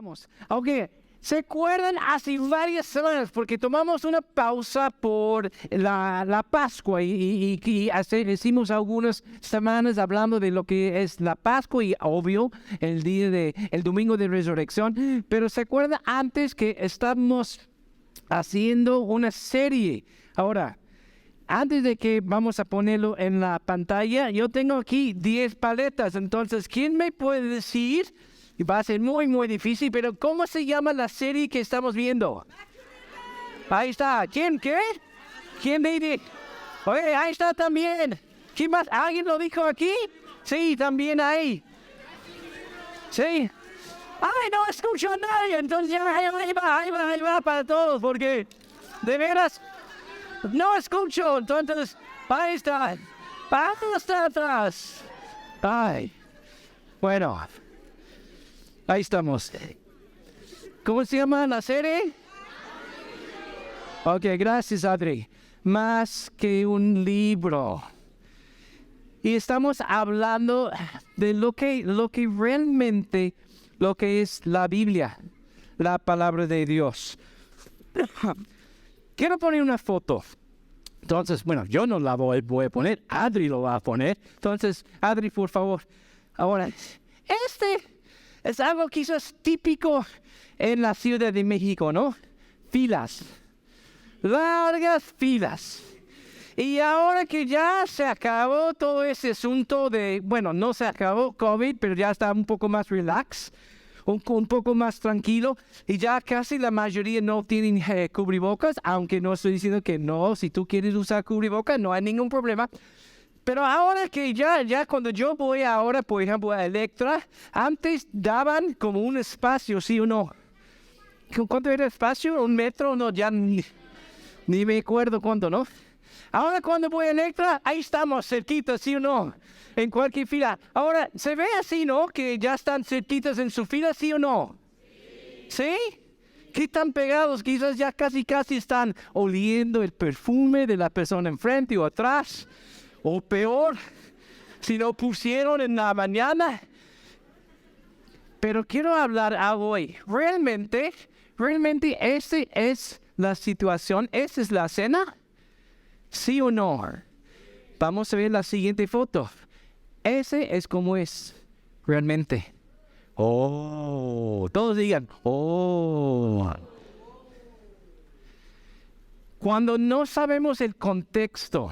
vamos. Ok, ¿se acuerdan hace varias semanas? Porque tomamos una pausa por la Pascua y hicimos algunas semanas hablando de lo que es la Pascua y obvio el domingo de resurrección. Pero ¿se acuerdan antes que estábamos haciendo una serie? Ahora, antes de que vamos a ponerlo en la pantalla, yo tengo aquí 10 paletas. Entonces, ¿quién me puede decir? Y va a ser muy, muy difícil, pero ¿cómo se llama la serie que estamos viendo? Ahí está. ¿Quién? ¿Qué? ¿Quién dice? Oye, ahí está también. ¿Quién más? ¿Alguien lo dijo aquí? Sí, también ahí. Sí. Ay, no escucho a nadie. Entonces, ahí va para todos, porque de veras no escucho. Entonces, ahí está. Hasta atrás. Ay. Bueno. Ahí estamos. ¿Cómo se llama la serie? Ok, gracias, Adri. Más que un libro. Y estamos hablando de lo que realmente, lo que es la Biblia, la palabra de Dios. Quiero poner una foto. Entonces, bueno, yo no la voy a poner, Adri lo va a poner. Entonces, Adri, por favor. Ahora, es algo quizás típico en la Ciudad de México, ¿no? Filas. Largas filas. Y ahora que ya se acabó todo ese asunto de, bueno, no se acabó COVID, pero ya está un poco más relax, un poco más tranquilo. Y ya casi la mayoría no tienen cubrebocas, aunque no estoy diciendo que no, si tú quieres usar cubrebocas no hay ningún problema. Pero ahora que ya cuando yo voy ahora, por ejemplo, a Electra, antes daban como un espacio, ¿sí o no? ¿Cuánto era el espacio? ¿1 metro? No, ya ni me acuerdo cuánto, ¿no? Ahora cuando voy a Electra, ahí estamos, cerquitas, ¿sí o no? En cualquier fila. Ahora, ¿se ve así, no? Que ya están cerquitas en su fila, ¿sí o no? ¿Sí? ¿Qué tan pegados? Quizás ya casi están oliendo el perfume de la persona enfrente o atrás. O peor, si no pusieron en la mañana. Pero quiero hablar algo hoy. Realmente, ¿esa es la situación? ¿Esa es la cena? ¿Sí o no? Vamos a ver la siguiente foto. Ese es como es realmente. Oh, todos digan, oh. Cuando no sabemos el contexto,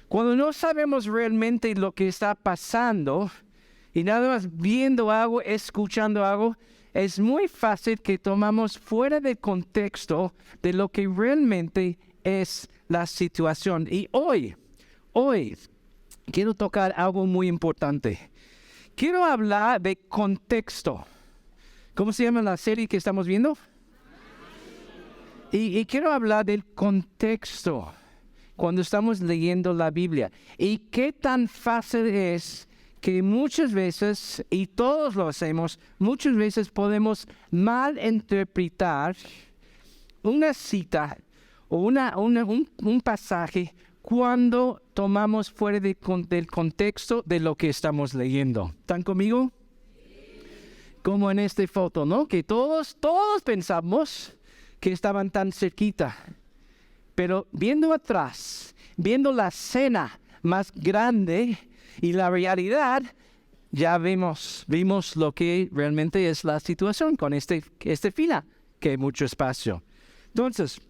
cuando no sabemos realmente lo que está pasando y nada más viendo algo, escuchando algo, es muy fácil que tomamos fuera de contexto de lo que realmente es la situación. Y hoy quiero tocar algo muy importante. Quiero hablar de contexto. ¿Cómo se llama la serie que estamos viendo? Y quiero hablar del contexto cuando estamos leyendo la Biblia. Y qué tan fácil es que muchas veces, y todos lo hacemos, muchas veces podemos malinterpretar una cita o un pasaje cuando tomamos fuera del contexto de lo que estamos leyendo. ¿Están conmigo? Como en esta foto, ¿no? Que todos pensamos que estaban tan cerquita. Pero viendo atrás, viendo la escena más grande y la realidad, ya vimos lo que realmente es la situación con este fila, que hay mucho espacio. Entonces,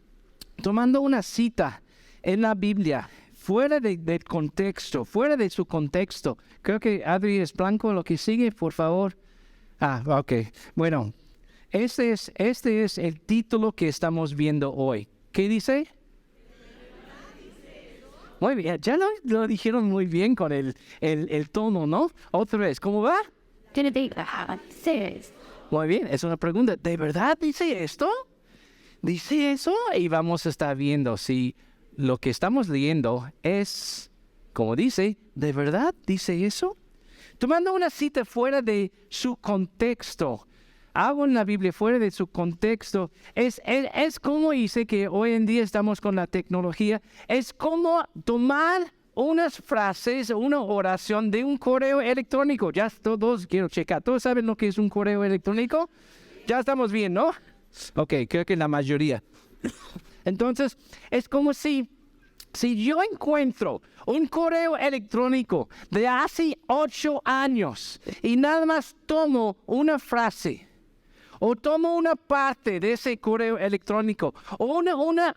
tomando una cita en la Biblia, fuera del contexto, fuera de su contexto, creo que Adri es blanco, lo que sigue, por favor. Ok. Bueno, este es el título que estamos viendo hoy. ¿Qué dice? Muy bien, ya lo dijeron muy bien con el tono, ¿no? Otra vez, ¿cómo va? Muy bien, es una pregunta. ¿De verdad dice esto? ¿Dice eso? Y vamos a estar viendo si lo que estamos leyendo es, como dice, ¿de verdad dice eso? Tomando una cita fuera de su contexto, algo en la Biblia fuera de su contexto, es como dice que hoy en día estamos con la tecnología, es como tomar unas frases, una oración de un correo electrónico. Ya todos, quiero checar, ¿todos saben lo que es un correo electrónico? Ya estamos bien, ¿no? Ok, creo que la mayoría. Entonces, es como si yo encuentro un correo electrónico de hace 8 años y nada más tomo una frase o tomo una parte de ese correo electrónico o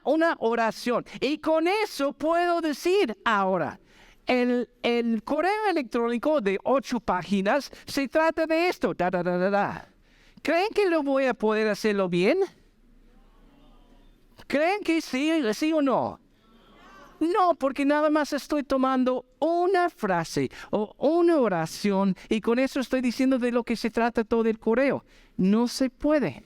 una oración y con eso puedo decir ahora, el correo electrónico de 8 páginas se trata de esto, ¿Creen que lo voy a poder hacerlo bien? ¿Creen que sí o no? No, porque nada más estoy tomando una frase o una oración y con eso estoy diciendo de lo que se trata todo el correo. No se puede.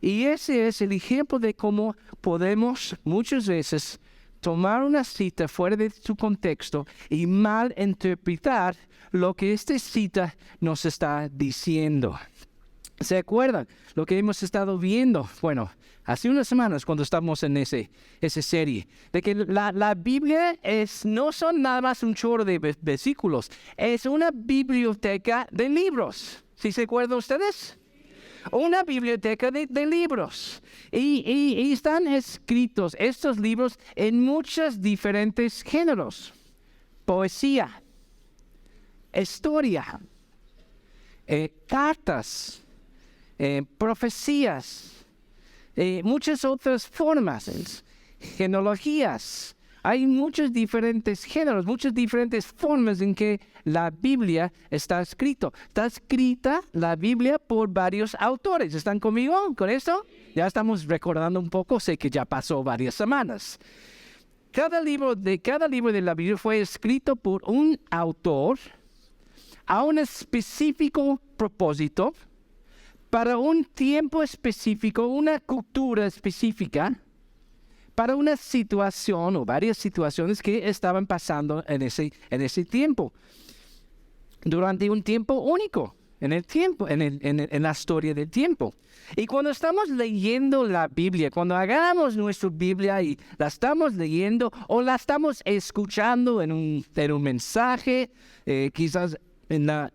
Y ese es el ejemplo de cómo podemos muchas veces tomar una cita fuera de su contexto y malinterpretar lo que esta cita nos está diciendo. ¿Se acuerdan lo que hemos estado viendo? Bueno, hace unas semanas cuando estamos en esa serie, de que la Biblia no son nada más un chorro de versículos, es una biblioteca de libros. ¿Sí se acuerdan ustedes? Una biblioteca de libros. Y están escritos estos libros en muchos diferentes géneros. Poesía, historia, cartas, profecías, muchas otras formas, genealogías. Hay muchos diferentes géneros, muchas diferentes formas en que la Biblia está escrita. Está escrita la Biblia por varios autores. ¿Están conmigo con esto? Ya estamos recordando un poco, sé que ya pasó varias semanas. Cada libro de la Biblia fue escrito por un autor a un específico propósito, para un tiempo específico, una cultura específica, para una situación o varias situaciones que estaban pasando en ese tiempo, durante un tiempo único, en la historia del tiempo. Y cuando estamos leyendo la Biblia, cuando agarramos nuestra Biblia y la estamos leyendo o la estamos escuchando en un mensaje, quizás en la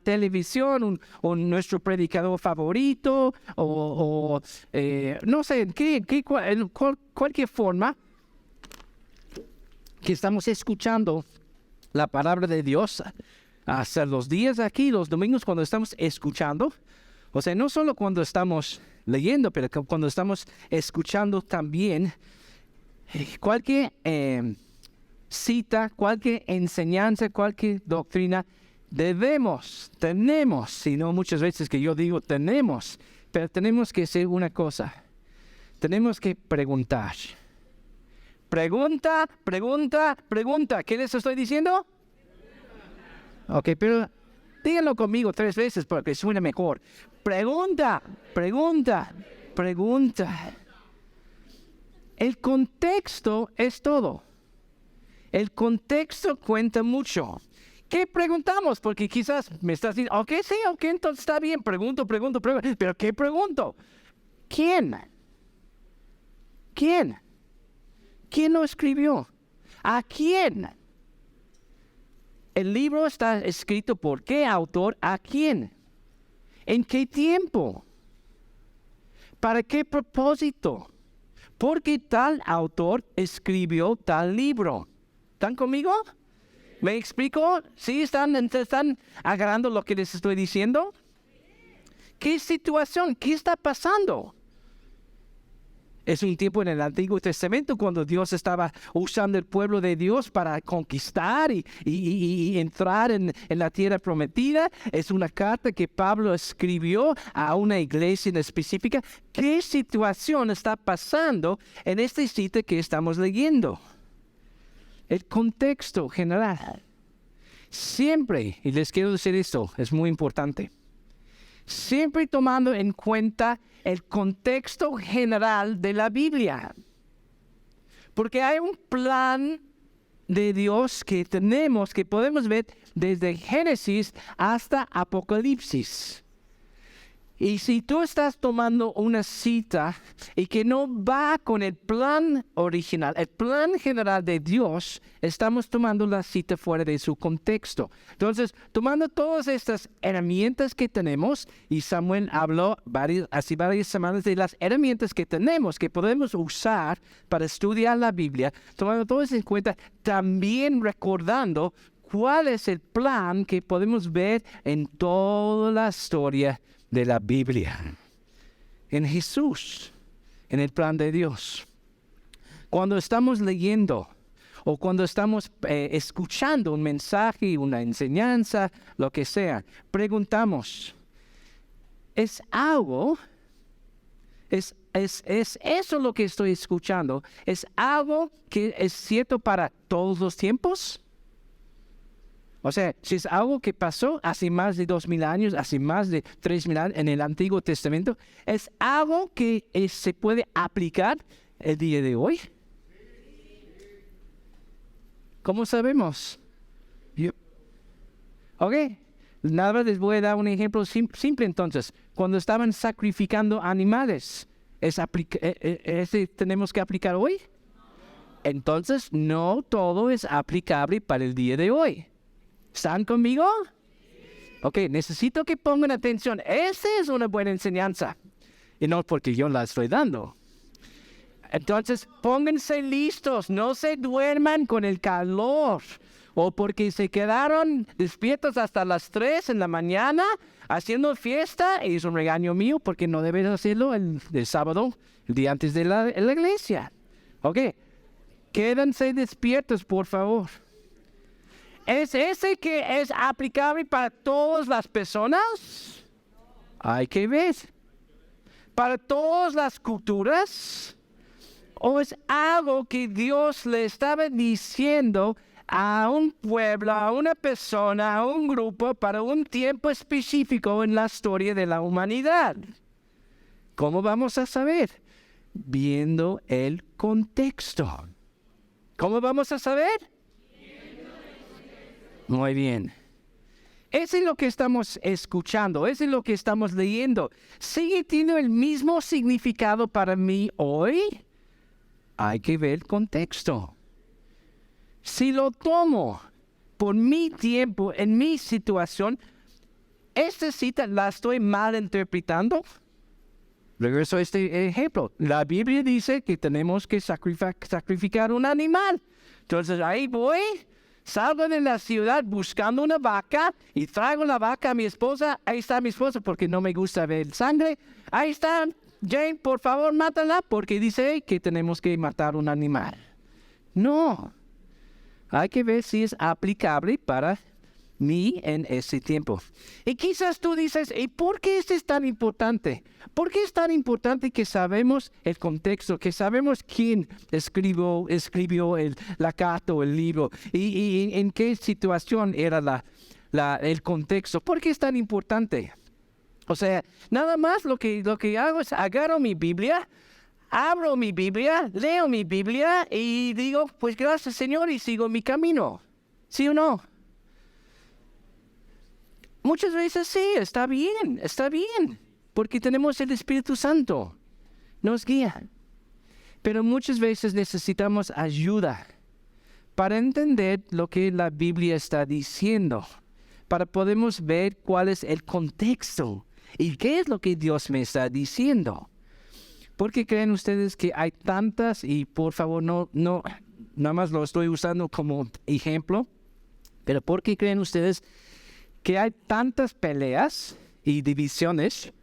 televisión, nuestro predicador favorito, o no sé, en cualquier forma que estamos escuchando la palabra de Dios, hasta los días aquí, los domingos cuando estamos escuchando, o sea, no solo cuando estamos leyendo, pero cuando estamos escuchando también, cualquier cita, cualquier enseñanza, cualquier doctrina, tenemos, si no muchas veces que yo digo tenemos, pero tenemos que hacer una cosa, tenemos que preguntar. Pregunta, ¿qué les estoy diciendo? Ok, pero díganlo conmigo 3 veces porque suena mejor. Pregunta. El contexto es todo. El contexto cuenta mucho. ¿Qué preguntamos? Porque quizás me estás diciendo, ok, entonces está bien, pregunto. ¿Pero qué pregunto? ¿Quién? ¿Quién lo escribió? ¿A quién? El libro está escrito por qué autor, ¿a quién? ¿En qué tiempo? ¿Para qué propósito? ¿Por qué tal autor escribió tal libro? ¿Están conmigo? ¿Me explico? ¿Sí están agarrando lo que les estoy diciendo? ¿Qué situación? ¿Qué está pasando? Es un tiempo en el Antiguo Testamento cuando Dios estaba usando el pueblo de Dios para conquistar y entrar en la tierra prometida. Es una carta que Pablo escribió a una iglesia en específica. ¿Qué situación está pasando en esta cita que estamos leyendo? El contexto general. Siempre, y les quiero decir esto, es muy importante. Siempre tomando en cuenta el contexto general de la Biblia. Porque hay un plan de Dios que podemos ver desde Génesis hasta Apocalipsis. Y si tú estás tomando una cita y que no va con el plan original, el plan general de Dios, estamos tomando la cita fuera de su contexto. Entonces, tomando todas estas herramientas que tenemos, y Samuel habló hace varias semanas de las herramientas que tenemos, que podemos usar para estudiar la Biblia, tomando todo eso en cuenta, también recordando cuál es el plan que podemos ver en toda la historia de la Biblia, en Jesús, en el plan de Dios. Cuando estamos leyendo o cuando estamos escuchando un mensaje, una enseñanza, lo que sea, preguntamos, ¿es eso lo que estoy escuchando? ¿Es algo que es cierto para todos los tiempos? O sea, si es algo que pasó hace más de 2,000 años, hace más de 3,000 años en el Antiguo Testamento, ¿es algo que se puede aplicar el día de hoy? ¿Cómo sabemos? Ok, nada más les voy a dar un ejemplo simple entonces. Cuando estaban sacrificando animales, ¿ese tenemos que aplicar hoy? Entonces, no todo es aplicable para el día de hoy. ¿Están conmigo? Ok, necesito que pongan atención. Esa es una buena enseñanza. Y no porque yo la estoy dando. Entonces, pónganse listos. No se duerman con el calor. O porque se quedaron despiertos hasta las 3 en la mañana haciendo fiesta. Es un regaño mío porque no debes hacerlo el sábado, el día antes de la iglesia. Ok, quédense despiertos, por favor. ¿Es ese que es aplicable para todas las personas? Hay que ver. ¿Para todas las culturas? ¿O es algo que Dios le estaba diciendo a un pueblo, a una persona, a un grupo, para un tiempo específico en la historia de la humanidad? ¿Cómo vamos a saber? Viendo el contexto. ¿Cómo vamos a saber? Muy bien. Eso es lo que estamos escuchando, eso es lo que estamos leyendo. ¿Sigue teniendo el mismo significado para mí hoy? Hay que ver el contexto. Si lo tomo por mi tiempo, en mi situación, ¿esta cita la estoy mal interpretando? Regreso a este ejemplo. La Biblia dice que tenemos que sacrificar un animal. Entonces ahí voy. Salgo de la ciudad buscando una vaca y traigo la vaca a mi esposa. Ahí está mi esposa porque no me gusta ver sangre. Ahí está, Jane, por favor, mátala porque dice que tenemos que matar un animal. No. Hay que ver si es aplicable para mí en ese tiempo. Y quizás tú dices, ¿y por qué esto es tan importante? ¿Por qué es tan importante que sabemos el contexto, que sabemos quién escribió la carta o el libro y en qué situación era el contexto? ¿Por qué es tan importante? O sea, nada más lo que hago es agarro mi Biblia, abro mi Biblia, leo mi Biblia y digo, pues gracias Señor y sigo mi camino. ¿Sí o no? Muchas veces sí, está bien, porque tenemos el Espíritu Santo, nos guía. Pero muchas veces necesitamos ayuda para entender lo que la Biblia está diciendo, para podemos ver cuál es el contexto y qué es lo que Dios me está diciendo. ¿Por qué creen ustedes que hay tantas, y por favor no, nada más lo estoy usando como ejemplo, pero por qué creen ustedes que hay tantas peleas y divisiones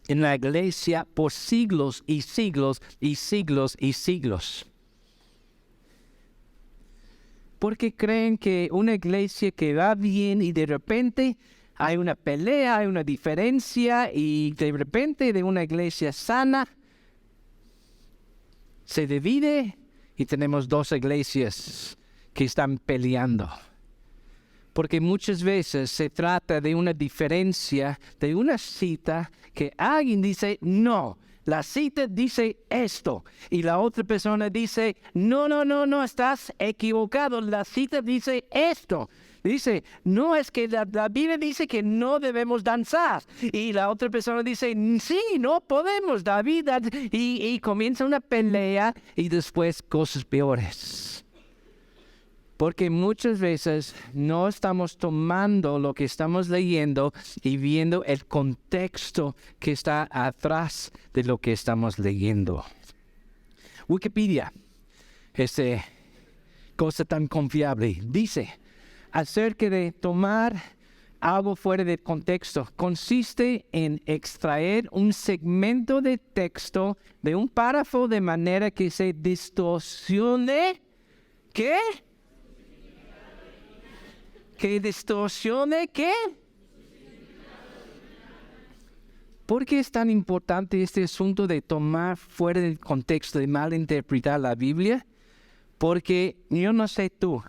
en la iglesia por siglos y siglos y siglos y siglos? Porque creen que una iglesia que va bien y de repente hay una pelea, hay una diferencia y de repente de una iglesia sana se divide y tenemos dos iglesias que están peleando. Porque muchas veces se trata de una diferencia, de una cita que alguien dice, no, la cita dice esto. Y la otra persona dice, no, estás equivocado, la cita dice esto. Dice, no, es que la Biblia dice que no debemos danzar. Y la otra persona dice, sí, no podemos, David. Y comienza una pelea y después cosas peores. Porque muchas veces no estamos tomando lo que estamos leyendo y viendo el contexto que está atrás de lo que estamos leyendo. Wikipedia, cosa tan confiable, dice acerca de tomar algo fuera de contexto. Consiste en extraer un segmento de texto de un párrafo de manera que se distorsione. ¿Qué? ¿Que distorsione qué? ¿Por qué es tan importante este asunto de tomar fuera del contexto, de malinterpretar la Biblia? Porque yo no sé tú,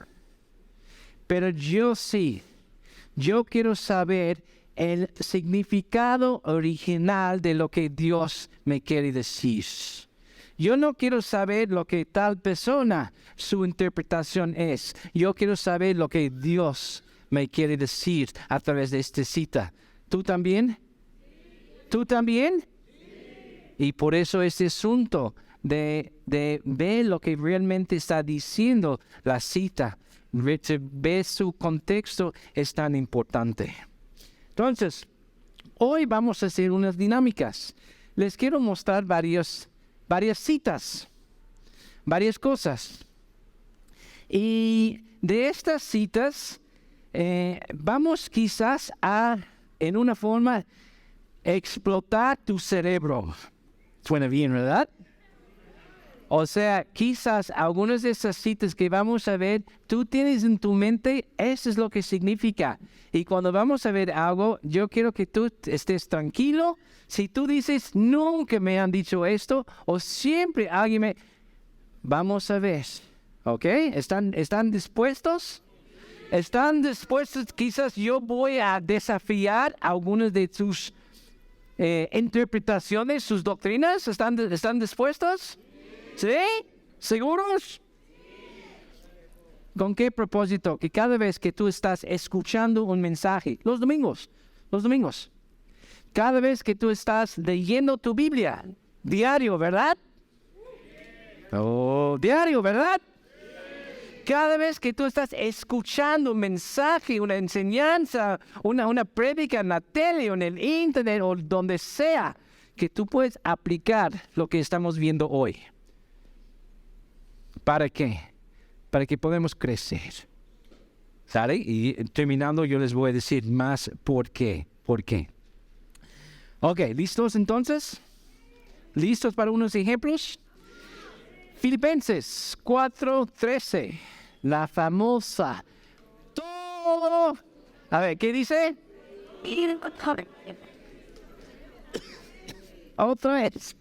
pero yo sí. Yo quiero saber el significado original de lo que Dios me quiere decir. Yo no quiero saber lo que tal persona, su interpretación es. Yo quiero saber lo que Dios me quiere decir a través de esta cita. ¿Tú también? ¿Tú también? Y por eso este asunto de ver lo que realmente está diciendo la cita, ver su contexto es tan importante. Entonces, hoy vamos a hacer unas dinámicas. Les quiero mostrar varias citas, varias cosas. Y de estas citas, vamos quizás a, en una forma, explotar tu cerebro. Suena bien, ¿verdad? O sea, quizás algunas de esas citas que vamos a ver, tú tienes en tu mente, eso es lo que significa. Y cuando vamos a ver algo, yo quiero que tú estés tranquilo. Si tú dices, nunca me han dicho esto, o siempre alguien me... Vamos a ver, ¿ok? ¿Están dispuestos? ¿Están dispuestos? Quizás yo voy a desafiar algunas de sus interpretaciones, sus doctrinas. ¿Están dispuestos? ¿Sí? ¿Seguros? ¿Con qué propósito? Que cada vez que tú estás escuchando un mensaje, los domingos, cada vez que tú estás leyendo tu Biblia, diario, ¿verdad? Oh, diario, ¿verdad? Cada vez que tú estás escuchando un mensaje, una enseñanza, una prédica en la tele o en el internet o donde sea, que tú puedes aplicar lo que estamos viendo hoy. ¿Para qué? Para que podamos crecer. ¿Sale? Y terminando yo les voy a decir más por qué. ¿Por qué? Ok, ¿listos entonces? ¿Listos para unos ejemplos? Filipenses 4:13. La famosa. Todo. A ver, ¿qué dice? Otra vez.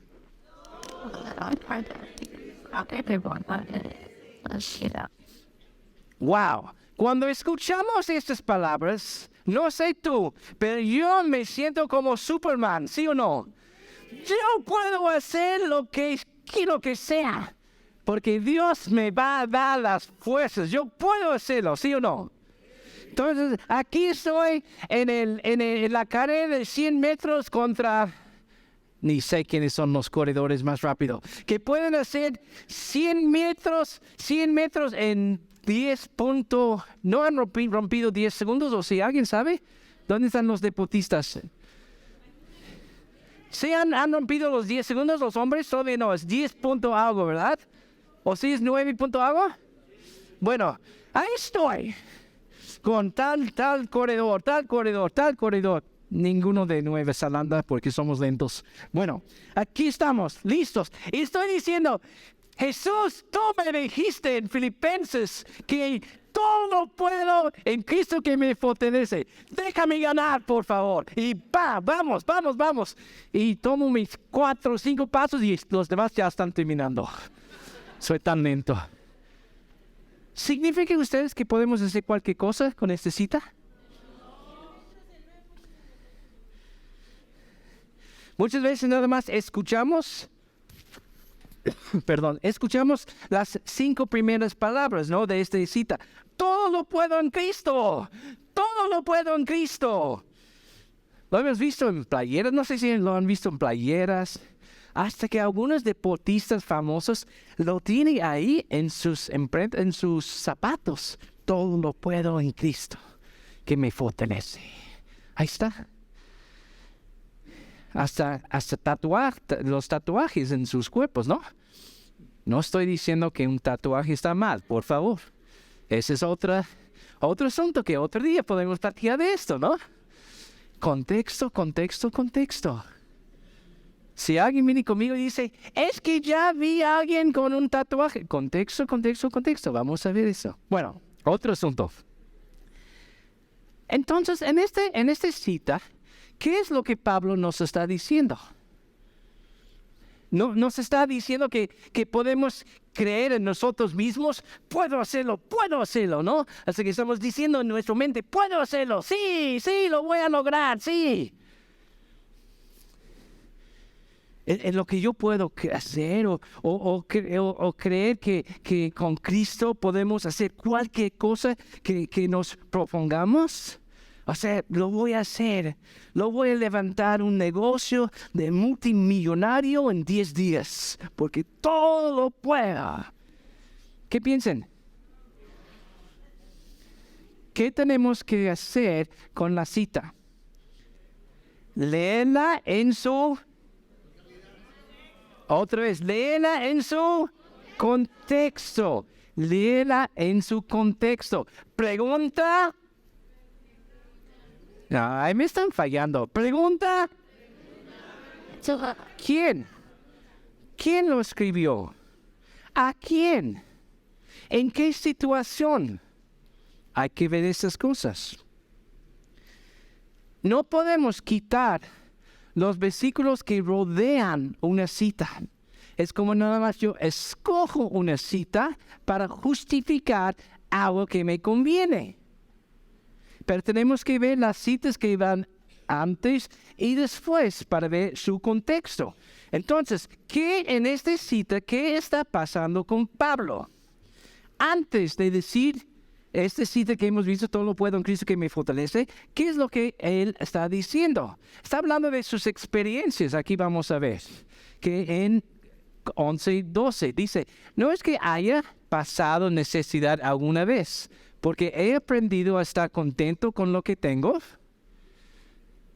Wow. Cuando escuchamos estas palabras, no sé tú, pero yo me siento como Superman, ¿sí o no? Yo puedo hacer lo que quiero que sea, porque Dios me va a dar las fuerzas. Yo puedo hacerlo, ¿sí o no? Entonces, aquí estoy en la carrera de 100 metros contra... Ni sé quiénes son los corredores más rápidos. Que pueden hacer 100 metros en 10 puntos. ¿No han rompido 10 segundos? ¿O si alguien sabe? ¿Dónde están los deportistas? ¿Sí han rompido los 10 segundos los hombres? Todavía no, es 10 punto algo, ¿verdad? ¿O si es 9 punto algo? Bueno, ahí estoy. Con tal corredor. Ninguno de Nueva Zelanda porque somos lentos. Bueno, aquí estamos, listos. Y estoy diciendo, Jesús, tú me dijiste en Filipenses que todo puedo en Cristo que me fortalece. Déjame ganar, por favor. Y vamos. Y tomo mis 4 o 5 pasos y los demás ya están terminando. Soy tan lento. ¿Significa ustedes que podemos hacer cualquier cosa con esta cita? Muchas veces nada más escuchamos las 5 primeras palabras, ¿no? De esta cita. Todo todo lo puedo en Cristo. Todo lo puedo en Cristo. Lo hemos visto en playeras, no sé si lo han visto en playeras, hasta que algunos deportistas famosos lo tienen ahí en sus zapatos. Todo lo puedo en Cristo, que me fortalece. Ahí está. Hasta los tatuajes en sus cuerpos, ¿no? No estoy diciendo que un tatuaje está mal, por favor. Ese es otro asunto que otro día podemos platicar de esto, ¿no? Contexto. Si alguien viene conmigo y dice, es que ya vi a alguien con un tatuaje. Contexto. Vamos a ver eso. Bueno, otro asunto. Entonces, en esta cita, ¿qué es lo que Pablo nos está diciendo? No, nos está diciendo que podemos creer en nosotros mismos. Puedo hacerlo, ¿no? Así que estamos diciendo en nuestra mente, puedo hacerlo, sí, lo voy a lograr, sí. En lo que yo puedo hacer o creer que con Cristo podemos hacer cualquier cosa que nos propongamos. O sea, lo voy a hacer. Lo voy a levantar un negocio de multimillonario en 10 días. Porque todo lo puedo. ¿Qué piensan? ¿Qué tenemos que hacer con la cita? Léela en su... Otra vez, léela en su contexto. Léela en su contexto. Pregunta... Ay, me están fallando. Pregunta. ¿Quién? ¿Quién lo escribió? ¿A quién? ¿En qué situación? Hay que ver esas cosas. No podemos quitar los versículos que rodean una cita. Es como nada más yo escojo una cita para justificar algo que me conviene. Pero tenemos que ver las citas que van antes y después para ver su contexto. Entonces, ¿qué en esta cita, qué está pasando con Pablo? Antes de decir esta cita que hemos visto, todo lo puedo en Cristo que me fortalece, ¿qué es lo que él está diciendo? Está hablando de sus experiencias. Aquí vamos a ver que en 11:12 dice, no es que haya pasado necesidad alguna vez, porque he aprendido a estar contento con lo que tengo.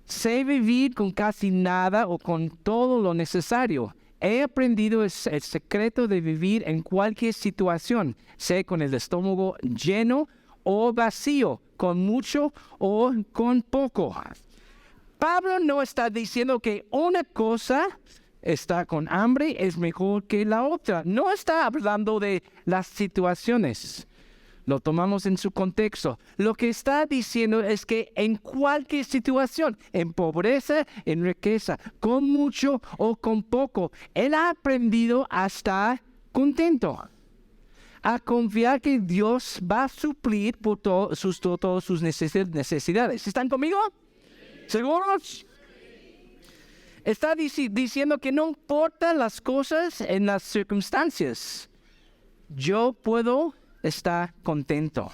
Sé vivir con casi nada o con todo lo necesario. He aprendido el secreto de vivir en cualquier situación, sea con el estómago lleno o vacío, con mucho o con poco. Pablo no está diciendo que una cosa, está con hambre, es mejor que la otra. No está hablando de las situaciones. Lo tomamos en su contexto. Lo que está diciendo es que en cualquier situación, en pobreza, en riqueza, con mucho o con poco, él ha aprendido a estar contento, a confiar que Dios va a suplir por todas sus necesidades. ¿Están conmigo? ¿Seguros? Está diciendo que no importa las cosas en las circunstancias. Yo puedo estar contento.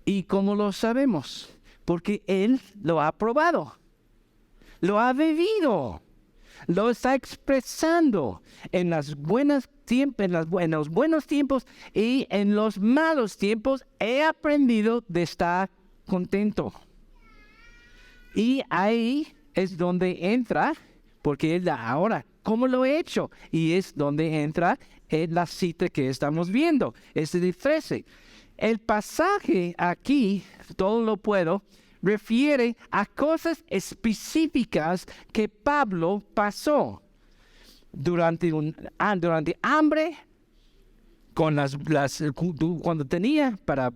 ¿Y cómo lo sabemos? Porque Él lo ha probado, lo ha vivido, lo está expresando en los buenos tiempos y en los malos tiempos. He aprendido de estar contento. Y ahí es donde entra, porque Él da ahora, ¿cómo lo he hecho? Y es donde entra en la cita que estamos viendo, es de 13. El pasaje aquí, todo lo puedo, refiere a cosas específicas que Pablo pasó durante hambre, cuando tenía para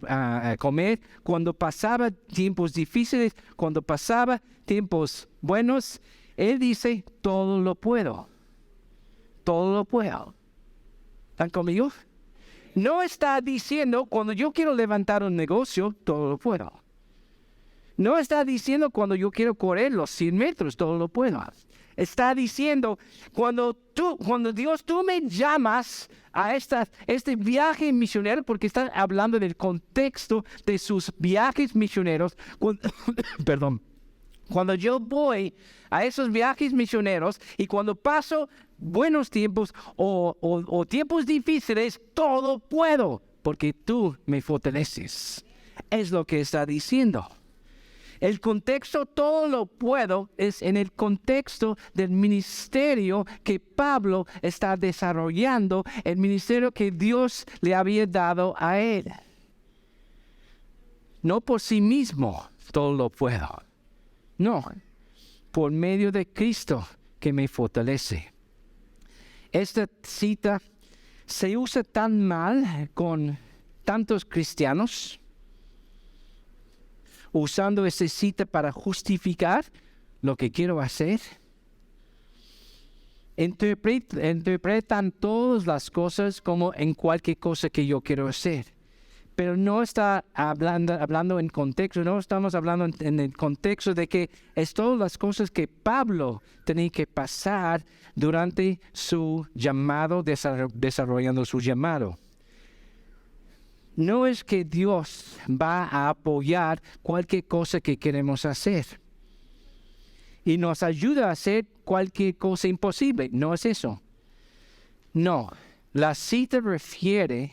comer, cuando pasaba tiempos difíciles, cuando pasaba tiempos buenos. Él dice, todo lo puedo. Todo lo puedo. ¿Están conmigo? No está diciendo, cuando yo quiero levantar un negocio, todo lo puedo. No está diciendo, cuando yo quiero correr los 100 metros, todo lo puedo. está diciendo, cuando Dios, tú me llamas a este viaje misionero, porque está hablando del contexto de sus viajes misioneros, perdón. Cuando yo voy a esos viajes misioneros y cuando paso buenos tiempos o tiempos difíciles, todo puedo, porque tú me fortaleces. Es lo que está diciendo. El contexto, todo lo puedo, es en el contexto del ministerio que Pablo está desarrollando, el ministerio que Dios le había dado a él. No por sí mismo todo lo puedo. No, por medio de Cristo que me fortalece. Esta cita se usa tan mal con tantos cristianos, usando esta cita para justificar lo que quiero hacer. Interpretan todas las cosas como en cualquier cosa que yo quiero hacer. Pero no está hablando en contexto, no estamos hablando en el contexto de que es todas las cosas que Pablo tenía que pasar durante su llamado, desarrollando su llamado. No es que Dios va a apoyar cualquier cosa que queremos hacer y nos ayuda a hacer cualquier cosa imposible. No es eso. No, la cita refiere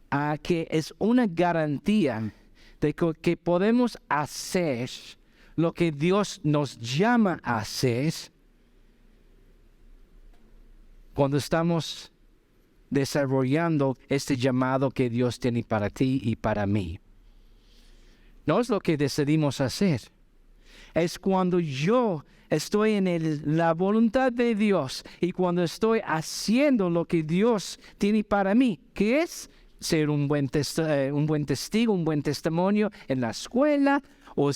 a que es una garantía de que podemos hacer lo que Dios nos llama a hacer cuando estamos desarrollando este llamado que Dios tiene para ti y para mí. No es lo que decidimos hacer. Es cuando yo estoy en la voluntad de Dios y cuando estoy haciendo lo que Dios tiene para mí, que es ser un buen testigo, un buen testimonio en la escuela, o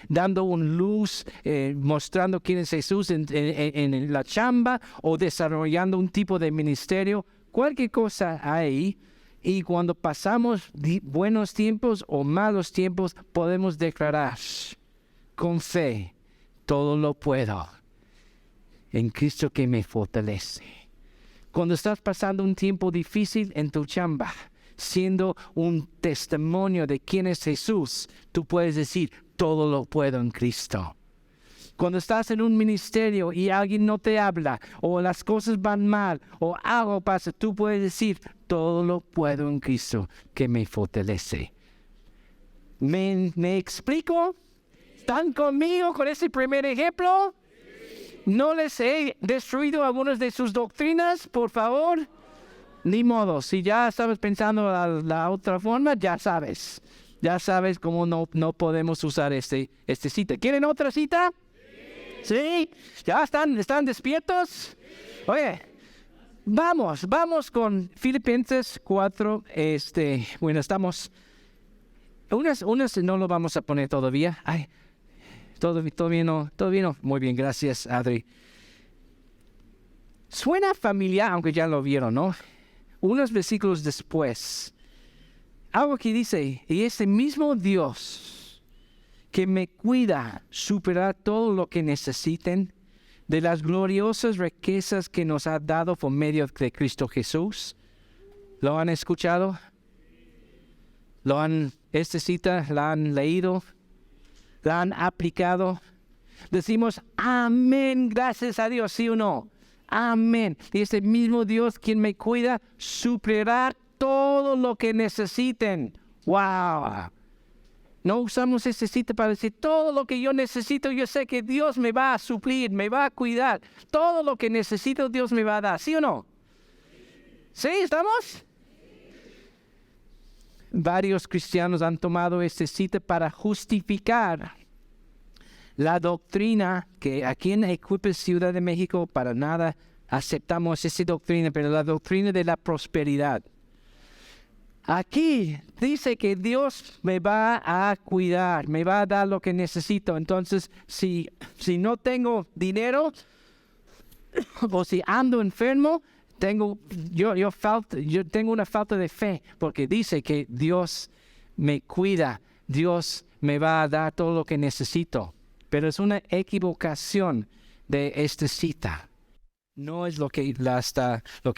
dando un luz, mostrando quién es Jesús en la chamba, o desarrollando un tipo de ministerio, cualquier cosa ahí. Y cuando pasamos buenos tiempos o malos tiempos, podemos declarar con fe, todo lo puedo en Cristo que me fortalece. Cuando estás pasando un tiempo difícil en tu chamba, siendo un testimonio de quién es Jesús, tú puedes decir, todo lo puedo en Cristo. Cuando estás en un ministerio y alguien no te habla, o las cosas van mal, o algo pasa, tú puedes decir, todo lo puedo en Cristo que me fortalece. ¿Me explico? ¿Están conmigo con ese primer ejemplo? ¿No les he destruido algunas de sus doctrinas, por favor? Ni modo, si ya estabas pensando la otra forma, ya sabes. Ya sabes cómo no podemos usar este cita. ¿Quieren otra cita? ¿Sí? ¿Ya están despiertos? Oye, vamos con Filipenses 4. Bueno, estamos... Unas no lo vamos a poner todavía. Ay, todavía no. Muy bien, gracias, Adri. Suena familiar, aunque ya lo vieron, ¿no? Unos versículos después, algo que dice, y ese mismo Dios que me cuida superará todo lo que necesiten de las gloriosas riquezas que nos ha dado por medio de Cristo Jesús. ¿Lo han escuchado? Esta cita la han leído, la han aplicado. Decimos, amén, gracias a Dios, ¿sí o no? Amén. Y ese mismo Dios quien me cuida, suplirá todo lo que necesiten. ¡Wow! No usamos esta cita para decir, todo lo que yo necesito, yo sé que Dios me va a suplir, me va a cuidar. Todo lo que necesito, Dios me va a dar. ¿Sí o no? ¿Sí? ¿Estamos? Varios cristianos han tomado esta cita para justificar la doctrina que aquí en Equippers Ciudad de México para nada aceptamos esa doctrina, pero la doctrina de la prosperidad. Aquí dice que Dios me va a cuidar, me va a dar lo que necesito. Entonces, si no tengo dinero o si ando enfermo, yo tengo una falta de fe, porque dice que Dios me cuida, Dios me va a dar todo lo que necesito. pero es una equivocación de esta cita. No es lo que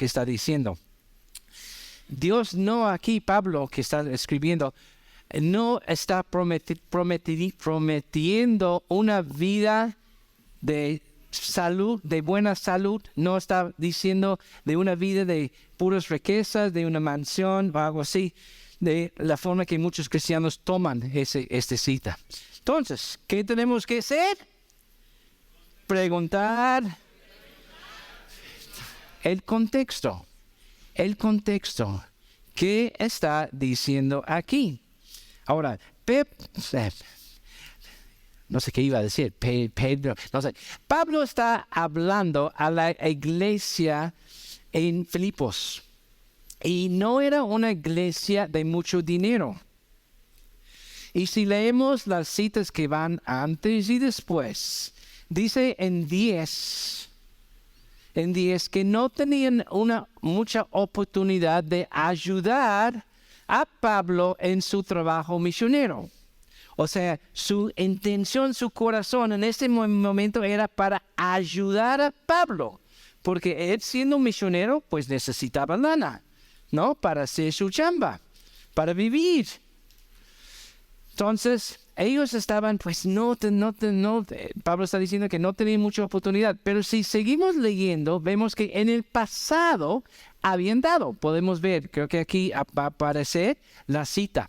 está diciendo. Dios no aquí, Pablo, que está escribiendo, no está prometiendo una vida de salud, de buena salud. No está diciendo de una vida de puras riquezas, de una mansión o algo así, de la forma que muchos cristianos toman esta cita. Entonces, ¿qué tenemos que hacer? Preguntar el contexto. ¿Qué está diciendo aquí? Ahora, no sé qué iba a decir, Pedro, no sé. Pablo está hablando a la iglesia en Filipos. Y no era una iglesia de mucho dinero. Y si leemos las citas que van antes y después, dice en 10 que no tenían mucha oportunidad de ayudar a Pablo en su trabajo misionero. O sea, su intención, su corazón en ese momento era para ayudar a Pablo, porque él siendo misionero, pues necesitaba lana, ¿no? Para hacer su chamba, para vivir. Entonces, ellos estaban, pues Pablo está diciendo que no tenían mucha oportunidad, pero si seguimos leyendo, vemos que en el pasado habían dado. Podemos ver, creo que aquí va a aparecer la cita.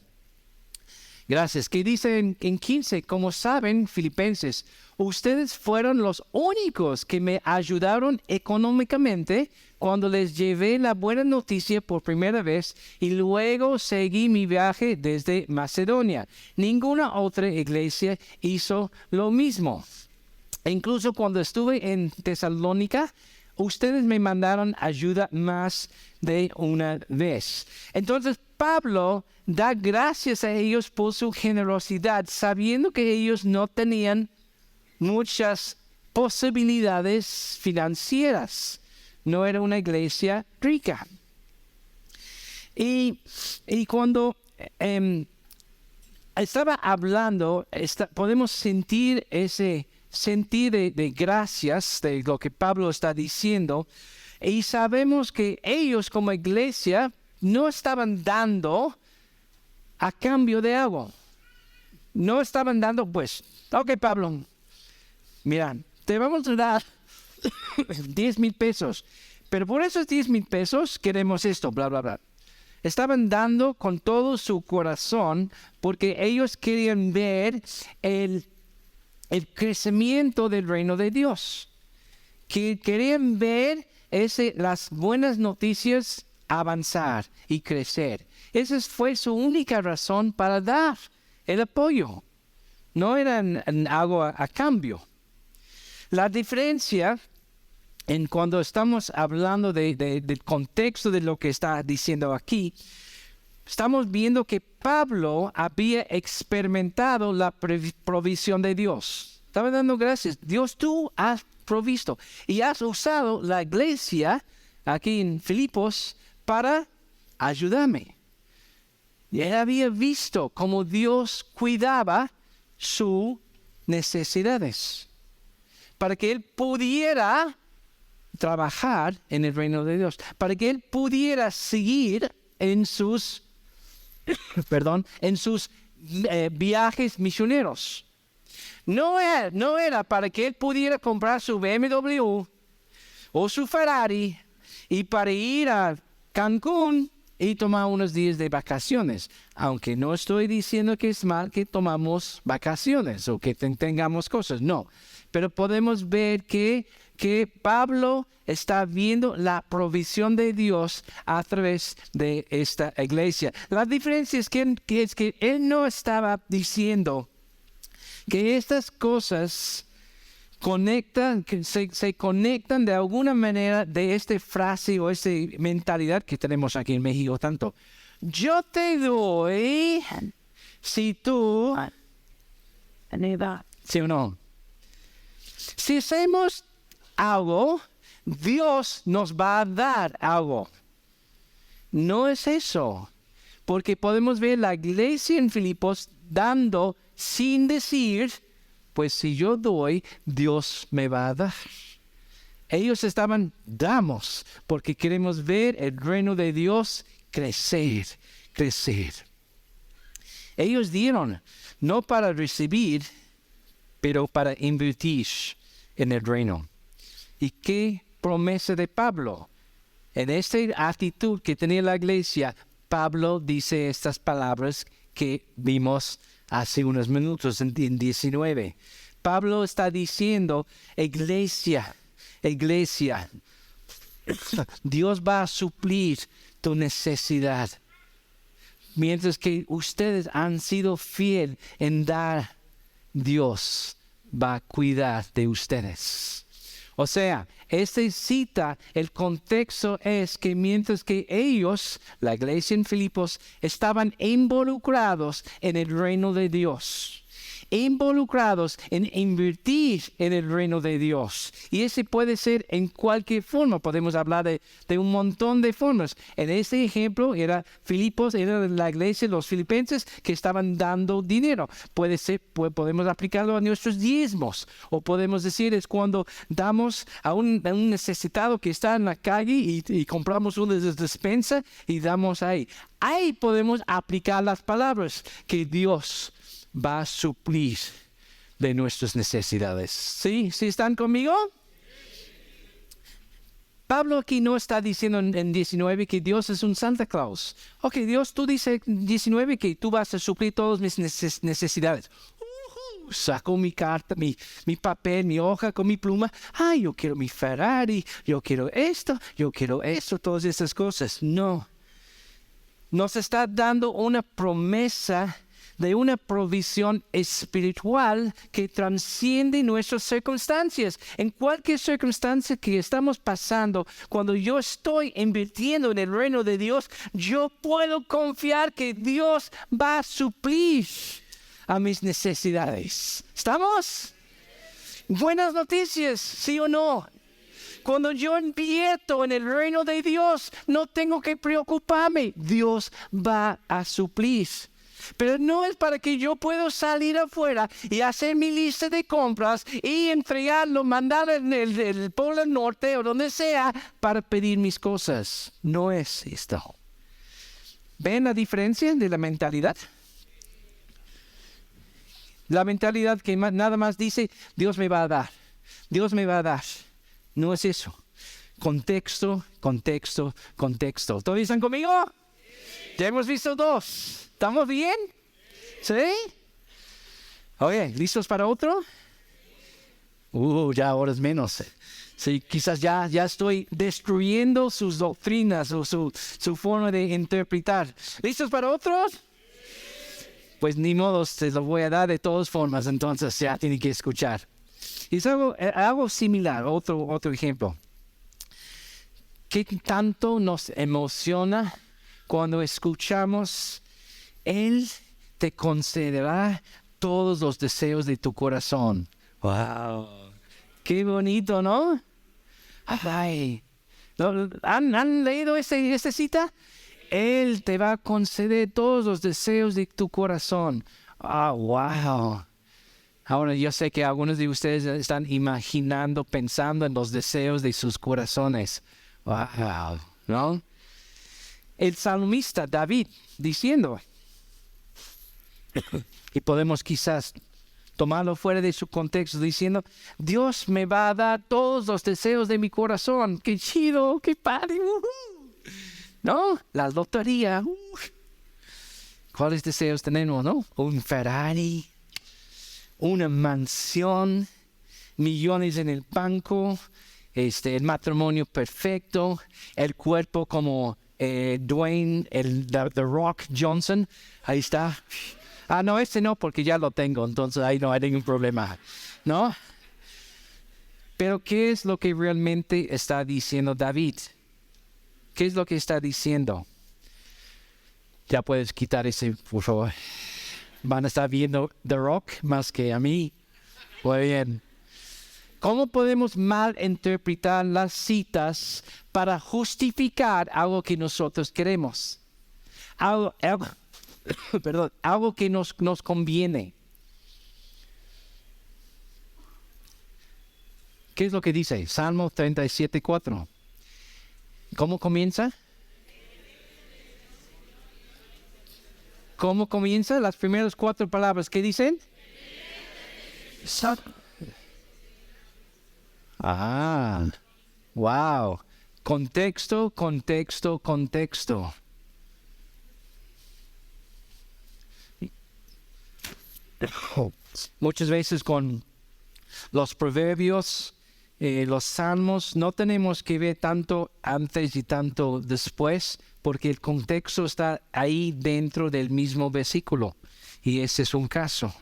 Gracias. ¿Qué dice en 15? Como saben, filipenses, ustedes fueron los únicos que me ayudaron económicamente cuando les llevé la buena noticia por primera vez y luego seguí mi viaje desde Macedonia. Ninguna otra iglesia hizo lo mismo. E incluso cuando estuve en Tesalónica, ustedes me mandaron ayuda más de una vez. Entonces, Pablo da gracias a ellos por su generosidad, sabiendo que ellos no tenían muchas posibilidades financieras. No era una iglesia rica. Y cuando estaba hablando, podemos sentir ese sentir de gracias de lo que Pablo está diciendo. Y sabemos que ellos como iglesia no estaban dando a cambio de algo. No estaban dando, pues, ok, Pablo, mira, te vamos a dar 10,000 pesos, pero por esos 10,000 pesos queremos esto, bla, bla, bla. Estaban dando con todo su corazón porque ellos querían ver el crecimiento del reino de Dios. Que querían ver las buenas noticias avanzar y crecer. Esa fue su única razón para dar el apoyo. No era algo a cambio. La diferencia en cuando estamos hablando del contexto de lo que está diciendo aquí, estamos viendo que Pablo había experimentado la provisión de Dios. Estaba dando gracias. Dios, tú has provisto y has usado la iglesia aquí en Filipos para ayudarme. Y él había visto cómo Dios cuidaba sus necesidades para que él pudiera trabajar en el reino de Dios, para que él pudiera seguir en sus viajes misioneros. No era para que él pudiera comprar su BMW o su Ferrari y para ir a Cancún y tomar unos días de vacaciones. Aunque no estoy diciendo que es mal que tomamos vacaciones o que tengamos cosas, no. Pero podemos ver que Pablo está viendo la provisión de Dios a través de esta iglesia. La diferencia es que él no estaba diciendo que estas cosas se conectan de alguna manera de esta frase o esta mentalidad que tenemos aquí en México tanto. Yo te doy si tú... ¿Sí o no? Si hacemos algo, Dios nos va a dar algo. No es eso. Porque podemos ver la iglesia en Filipos dando sin decir, pues si yo doy, Dios me va a dar. Ellos damos, porque queremos ver el reino de Dios crecer. Ellos dieron, no para recibir, pero para invertir en el reino. ¿Y qué promesa de Pablo? En esta actitud que tenía la iglesia, Pablo dice estas palabras que vimos hace unos minutos en 19. Pablo está diciendo, iglesia, Dios va a suplir tu necesidad. Mientras que ustedes han sido fieles en dar, Dios va a cuidar de ustedes. O sea, esta cita, el contexto es que mientras que ellos, la iglesia en Filipos, estaban involucrados en el reino de Dios, involucrados en invertir en el reino de Dios. Y ese puede ser en cualquier forma. Podemos hablar de un montón de formas. En este ejemplo era Filipos, era la iglesia, los filipenses que estaban dando dinero. Puede ser, podemos aplicarlo a nuestros diezmos. O podemos decir es cuando damos a un necesitado que está en la calle y compramos una despensa y damos ahí. Ahí podemos aplicar las palabras que Dios va a suplir de nuestras necesidades. ¿Sí? ¿Sí están conmigo? Pablo aquí no está diciendo en 19 que Dios es un Santa Claus. Ok, Dios, tú dices en 19 que tú vas a suplir todas mis necesidades. Saco mi carta, mi papel, mi hoja con mi pluma. Ay, yo quiero mi Ferrari, yo quiero esto, todas esas cosas. No. Nos está dando una promesa de una provisión espiritual que trasciende nuestras circunstancias. En cualquier circunstancia que estamos pasando, cuando yo estoy invirtiendo en el reino de Dios, yo puedo confiar que Dios va a suplir a mis necesidades. ¿Estamos? Buenas noticias, ¿sí o no? Cuando yo invierto en el reino de Dios, no tengo que preocuparme. Dios va a suplir. Pero no es para que yo pueda salir afuera y hacer mi lista de compras y entregarlo, mandar en el Polo Norte o donde sea para pedir mis cosas. No es esto. ¿Ven la diferencia de la mentalidad? La mentalidad que nada más dice, Dios me va a dar. Dios me va a dar. No es eso. Contexto. ¿Todos están conmigo? Ya hemos visto dos. ¿Estamos bien? ¿Sí? Oye, ¿listos para otro? Ya ahora es menos. Sí, quizás ya estoy destruyendo sus doctrinas o su forma de interpretar. ¿Listos para otros? Pues ni modo, se lo voy a dar de todas formas, entonces ya tienen que escuchar. Y es algo similar, otro ejemplo. ¿Qué tanto nos emociona cuando escuchamos Él te concederá todos los deseos de tu corazón? ¡Wow! ¡Qué bonito!, ¿no? Ay, ¿han leído esta cita? Él te va a conceder todos los deseos de tu corazón. ¡Wow! Ahora yo sé que algunos de ustedes están imaginando, pensando en los deseos de sus corazones. ¡Wow! ¿No? El salmista David diciendo, y podemos quizás tomarlo fuera de su contexto diciendo, Dios me va a dar todos los deseos de mi corazón. ¡Qué chido! ¡Qué padre! ¿No? La lotería. ¿Cuáles deseos tenemos, no? Un Ferrari, una mansión, millones en el banco, el matrimonio perfecto, el cuerpo como Dwayne, The Rock Johnson. Ahí está. No, no, porque ya lo tengo, entonces ahí no hay ningún problema, ¿no? Pero ¿qué es lo que realmente está diciendo David? ¿Qué es lo que está diciendo? Ya puedes quitar ese, por favor. Van a estar viendo The Rock más que a mí. Muy bien. ¿Cómo podemos malinterpretar las citas para justificar algo que nosotros queremos? Algo que nos conviene. ¿Qué es lo que dice? Salmo 37:4. ¿Cómo comienza? ¿Cómo comienza? Las primeras 4 palabras. ¿Qué dicen? Wow. Contexto, contexto, contexto. Muchas veces con los proverbios, los salmos, no tenemos que ver tanto antes y tanto después, porque el contexto está ahí dentro del mismo versículo. Y ese es un caso.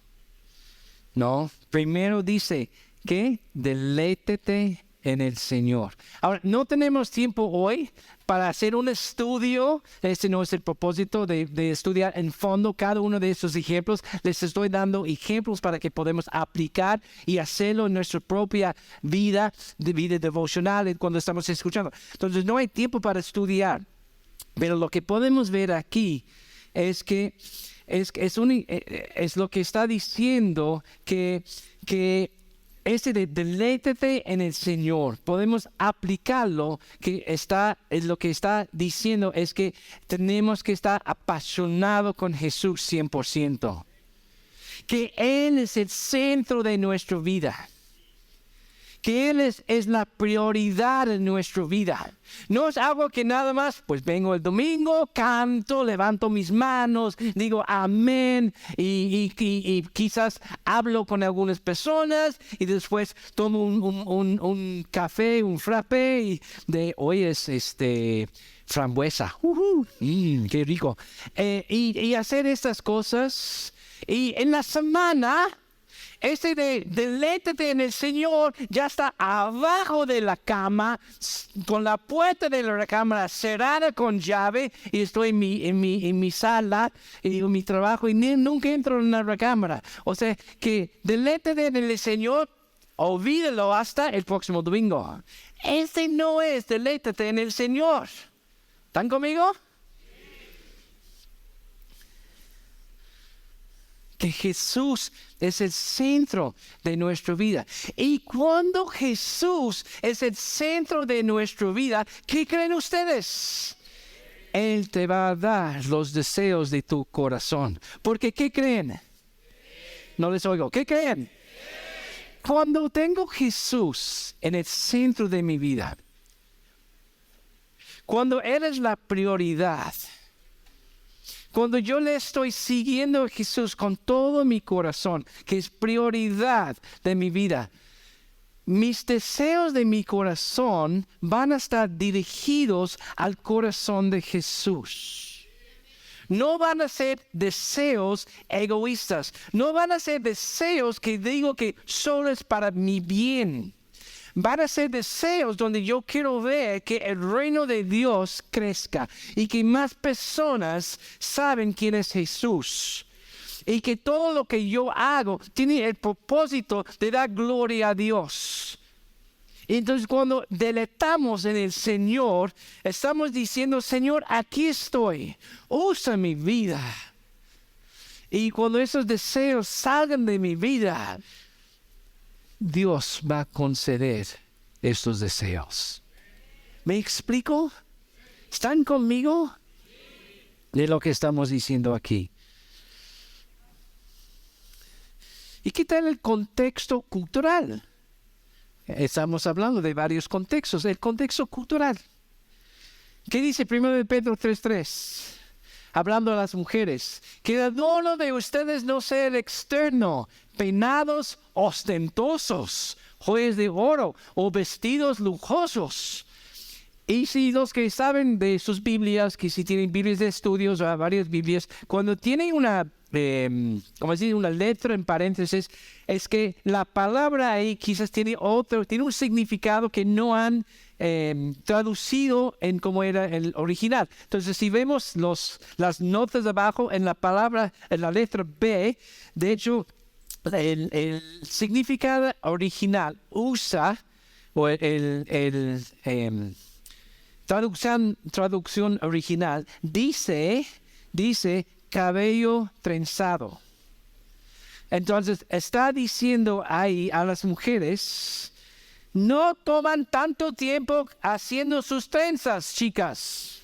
¿No? Primero dice que deleítete en el Señor. Ahora, no tenemos tiempo hoy para hacer un estudio. Este no es el propósito de estudiar en fondo cada uno de estos ejemplos. Les estoy dando ejemplos para que podamos aplicar y hacerlo en nuestra propia vida devocional cuando estamos escuchando. Entonces, no hay tiempo para estudiar. Pero lo que podemos ver aquí es que es lo que está diciendo que deleítate en el Señor. Podemos aplicarlo, es lo que está diciendo es que tenemos que estar apasionados con Jesús 100%. Que Él es el centro de nuestra vida. Que Él es la prioridad en nuestra vida. No es algo que nada más, pues vengo el domingo, canto, levanto mis manos, digo amén y quizás hablo con algunas personas y después tomo un café, un frappé y hoy es frambuesa. Qué rico. Y hacer estas cosas y en la semana... deleítate en el Señor ya está abajo de la cama, con la puerta de la cámara cerrada con llave, y estoy en mi sala y en mi trabajo y nunca entro en la recámara. O sea que deleítate en el Señor, olvídalo hasta el próximo domingo. No es deleítate en el Señor. ¿Están conmigo? Que Jesús es el centro de nuestra vida. Y cuando Jesús es el centro de nuestra vida, ¿qué creen ustedes? Él te va a dar los deseos de tu corazón. Porque ¿qué creen? No les oigo. ¿Qué creen? Cuando tengo Jesús en el centro de mi vida, cuando Él es la prioridad, cuando yo le estoy siguiendo a Jesús con todo mi corazón, que es prioridad de mi vida, mis deseos de mi corazón van a estar dirigidos al corazón de Jesús. No van a ser deseos egoístas. No van a ser deseos que digo que solo es para mi bien. Van a ser deseos donde yo quiero ver que el reino de Dios crezca y que más personas saben quién es Jesús. Y que todo lo que yo hago tiene el propósito de dar gloria a Dios. Y entonces cuando deleitamos en el Señor, estamos diciendo, Señor, aquí estoy, usa mi vida. Y cuando esos deseos salgan de mi vida, Dios va a conceder estos deseos. ¿Me explico? ¿Están conmigo? De lo que estamos diciendo aquí. ¿Y qué tal el contexto cultural? Estamos hablando de varios contextos. El contexto cultural. ¿Qué dice 1 Pedro 3:3? Hablando a las mujeres, que el adorno de ustedes no sea el externo, peinados ostentosos, joyas de oro o vestidos lujosos. Y si los que saben de sus Biblias, que si tienen Biblias de estudios o varias Biblias, cuando tienen una letra en paréntesis, es que la palabra ahí quizás tiene un significado que no han traducido en como era el original. Entonces, si vemos las notas de abajo en la palabra, en la letra B, de hecho, el significado original usa, o traducción original, dice cabello trenzado. Entonces, está diciendo ahí a las mujeres no toman tanto tiempo haciendo sus trenzas, chicas.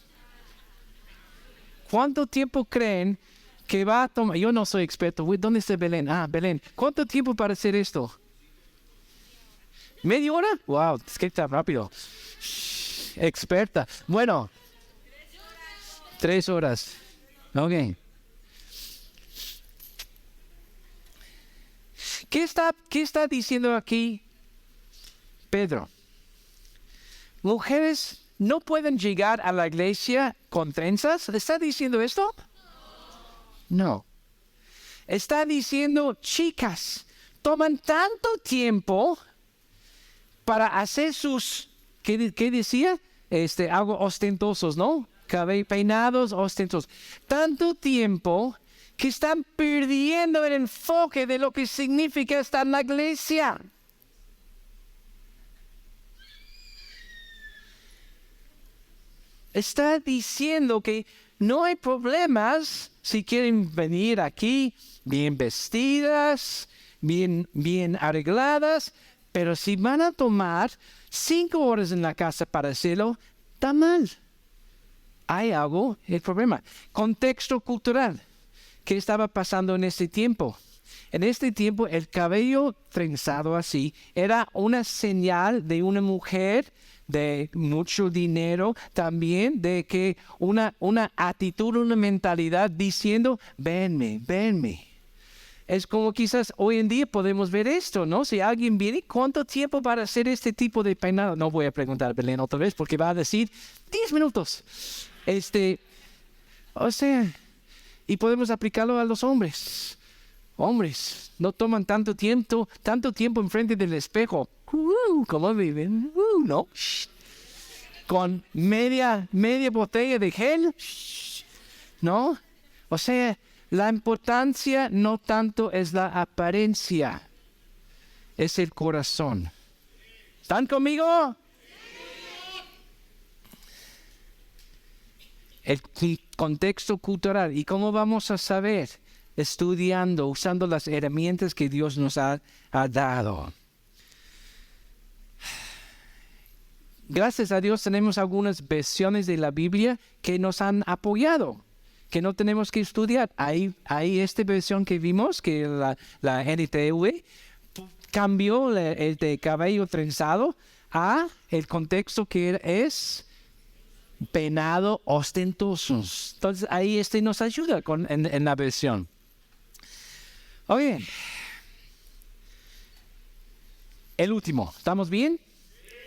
¿Cuánto tiempo creen que va a tomar? Yo no soy experto. ¿Dónde está Belén? Belén. ¿Cuánto tiempo para hacer esto? ¿Media hora? Wow, es que está rápido. Experta. Bueno. 3 horas. Ok. ¿Qué está diciendo aquí Pedro? Mujeres no pueden llegar a la iglesia con trenzas. ¿Está diciendo esto? No. Está diciendo, chicas, toman tanto tiempo para hacer sus, ¿qué decía? Algo ostentosos, ¿no? Peinados ostentosos. Tanto tiempo que están perdiendo el enfoque de lo que significa estar en la iglesia. Está diciendo que no hay problemas si quieren venir aquí bien vestidas, bien arregladas, pero si van a tomar 5 horas en la casa para hacerlo, está mal. Hay algo, el problema. Contexto cultural. ¿Qué estaba pasando en este tiempo? En este tiempo el cabello trenzado así era una señal de una mujer de mucho dinero, también de que una actitud, una mentalidad diciendo, venme. Es como quizás hoy en día podemos ver esto, ¿no? Si alguien viene, ¿cuánto tiempo para hacer este tipo de peinado? No voy a preguntar a Belén otra vez porque va a decir 10 minutos. O sea, y podemos aplicarlo a los hombres. Hombres, no toman tanto tiempo enfrente del espejo. ¿Cómo viven? No. Con media botella de gel. ¿No? O sea, la importancia no tanto es la apariencia, es el corazón. ¿Están conmigo? El contexto cultural. ¿Y cómo vamos a saber? Estudiando, usando las herramientas que Dios nos ha dado. Gracias a Dios tenemos algunas versiones de la Biblia que nos han apoyado, que no tenemos que estudiar. Hay esta versión que vimos, que la NTV cambió el de cabello trenzado a el contexto que es peinado ostentosos. Entonces ahí nos ayuda en la versión. Oye, el último, ¿estamos bien?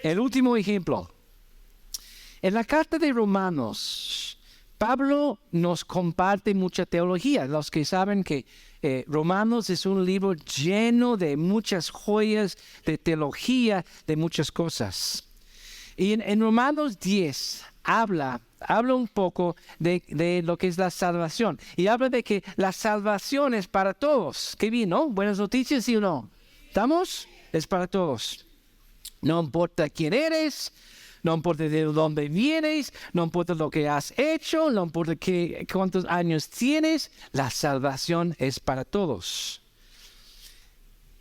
El último ejemplo. En la carta de Romanos, Pablo nos comparte mucha teología. Los que saben que Romanos es un libro lleno de muchas joyas, de teología, de muchas cosas. Y en Romanos 10 habla un poco de lo que es la salvación. Y habla de que la salvación es para todos. Qué bien, ¿no? Buenas noticias, ¿sí o no? ¿Estamos? Es para todos. No importa quién eres, no importa de dónde vienes, no importa lo que has hecho, no importa cuántos años tienes, la salvación es para todos.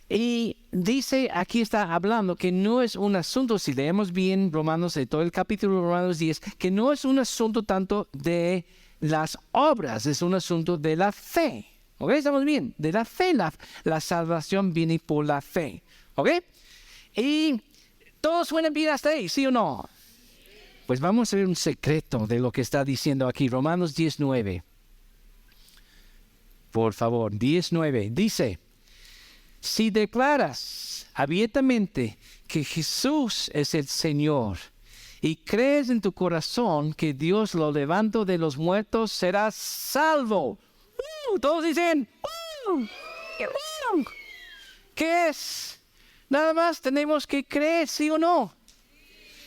Y dice, aquí está hablando que no es un asunto, si leemos bien Romanos, todo el capítulo de Romanos 10, que no es un asunto tanto de las obras, es un asunto de la fe. ¿Ok? ¿Estamos bien? De la fe, la salvación viene por la fe. ¿Ok? Y todos suenan bien hasta ahí, ¿sí o no? Pues vamos a ver un secreto de lo que está diciendo aquí, Romanos 19. Por favor, 19. Dice, si declaras abiertamente que Jesús es el Señor y crees en tu corazón que Dios lo levantó de los muertos, serás salvo. Todos dicen, ¿qué es? Nada más tenemos que creer, ¿sí o no?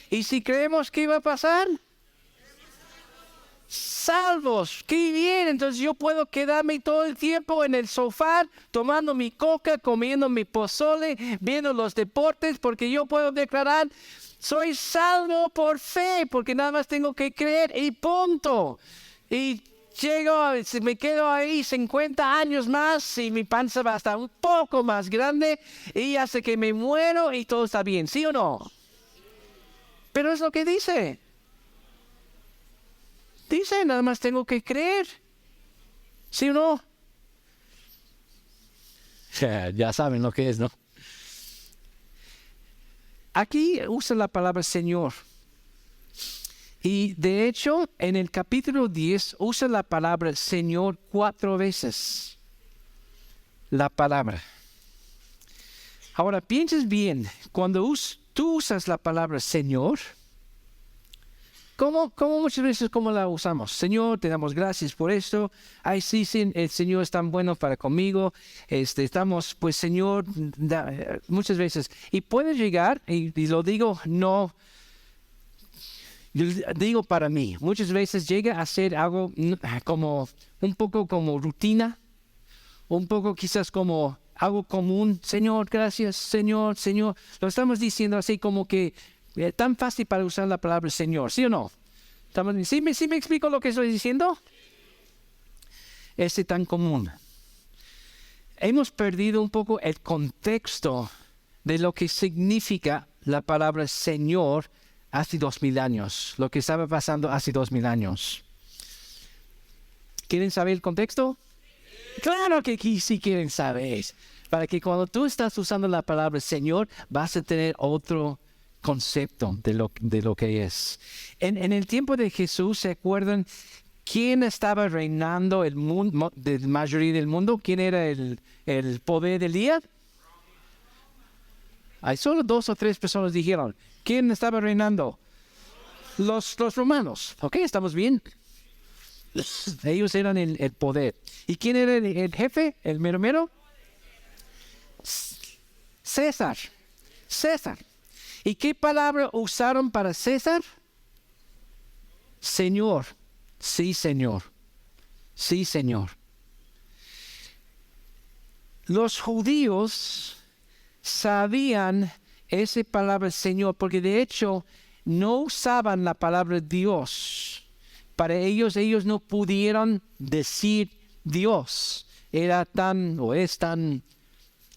Y si creemos, ¿qué va a pasar? Salvos, qué bien. Entonces yo puedo quedarme todo el tiempo en el sofá, tomando mi coca, comiendo mi pozole, viendo los deportes, porque yo puedo declarar, soy salvo por fe, porque nada más tengo que creer y punto. Y me quedo ahí 50 años más y mi panza va a estar un poco más grande y hasta que me muero y todo está bien, ¿sí o no? Pero es lo que dice. Dice, nada más tengo que creer. ¿Sí o no? Ya saben lo que es, ¿no? Aquí usa la palabra Señor. Y de hecho, en el capítulo 10 usa la palabra Señor 4 veces. La palabra. Ahora, pienses bien, cuando tú usas la palabra Señor, ¿cómo muchas veces cómo la usamos? Señor, te damos gracias por esto. Ay, sí, el Señor es tan bueno para conmigo. Estamos, pues, Señor, muchas veces. Y puede llegar, y lo digo, no, yo digo para mí, muchas veces llega a ser algo como, un poco como rutina, un poco quizás como algo común. Señor, gracias, Señor, Señor. Lo estamos diciendo así como que tan fácil para usar la palabra Señor, ¿sí o no? ¿Sí me explico lo que estoy diciendo? Es tan común. Hemos perdido un poco el contexto de lo que significa la palabra Señor hace 2000 años, lo que estaba pasando hace 2000 años. ¿Quieren saber el contexto? Claro que sí quieren saber. Para que cuando tú estás usando la palabra Señor, vas a tener otro concepto de lo que es. En el tiempo de Jesús, ¿se acuerdan quién estaba reinando el mundo, de la mayoría del mundo? ¿Quién era el poder del día? Hay solo 2 o 3 personas dijeron. ¿Quién estaba reinando? Los romanos. ¿Ok? ¿Estamos bien? Ellos eran el poder. ¿Y quién era el jefe? ¿El mero mero? César. ¿Y qué palabra usaron para César? Señor. Sí, Señor. Sí, Señor. Los judíos sabían esa palabra Señor, porque de hecho no usaban la palabra Dios. Para ellos no pudieron decir Dios. Era es tan,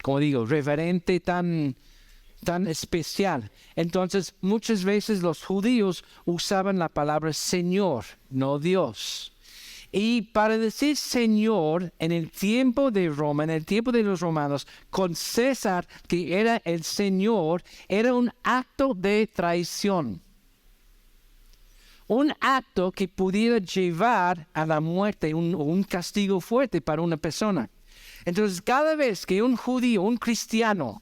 como digo, reverente, tan especial. Entonces, muchas veces los judíos usaban la palabra Señor, no Dios. Y para decir Señor, en el tiempo de Roma, en el tiempo de los romanos, con César, que era el Señor, era un acto de traición. Un acto que pudiera llevar a la muerte, un castigo fuerte para una persona. Entonces, cada vez que un judío, un cristiano,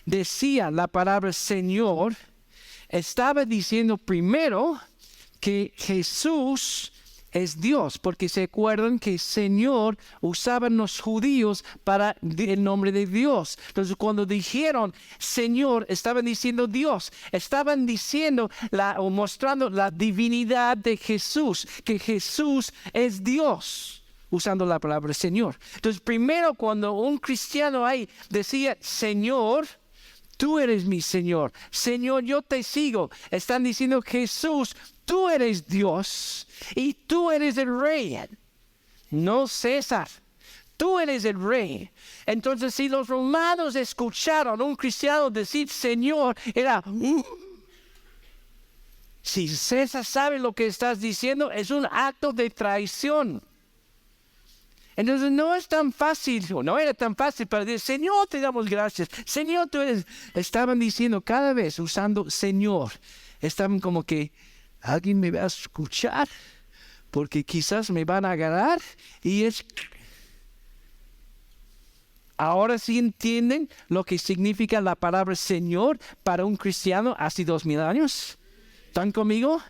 decía la palabra Señor, estaba diciendo primero que Jesús es Dios, porque se acuerdan que Señor usaban los judíos para el nombre de Dios. Entonces, cuando dijeron Señor, estaban diciendo Dios, estaban diciendo o mostrando la divinidad de Jesús, que Jesús es Dios, usando la palabra Señor. Entonces, primero cuando un cristiano ahí decía Señor, tú eres mi Señor. Señor, yo te sigo. Están diciendo, Jesús, tú eres Dios y tú eres el rey. No César. Tú eres el rey. Entonces, si los romanos escucharon a un cristiano decir Señor, era... Si César sabe lo que estás diciendo, es un acto de traición. Entonces no es tan fácil, o no era tan fácil para decir, Señor, te damos gracias. Señor, tú eres... Estaban diciendo cada vez, usando Señor. Estaban como que, alguien me va a escuchar, porque quizás me van a agarrar. Y es... Ahora sí entienden lo que significa la palabra Señor para un cristiano hace 2000 años. ¿Están conmigo?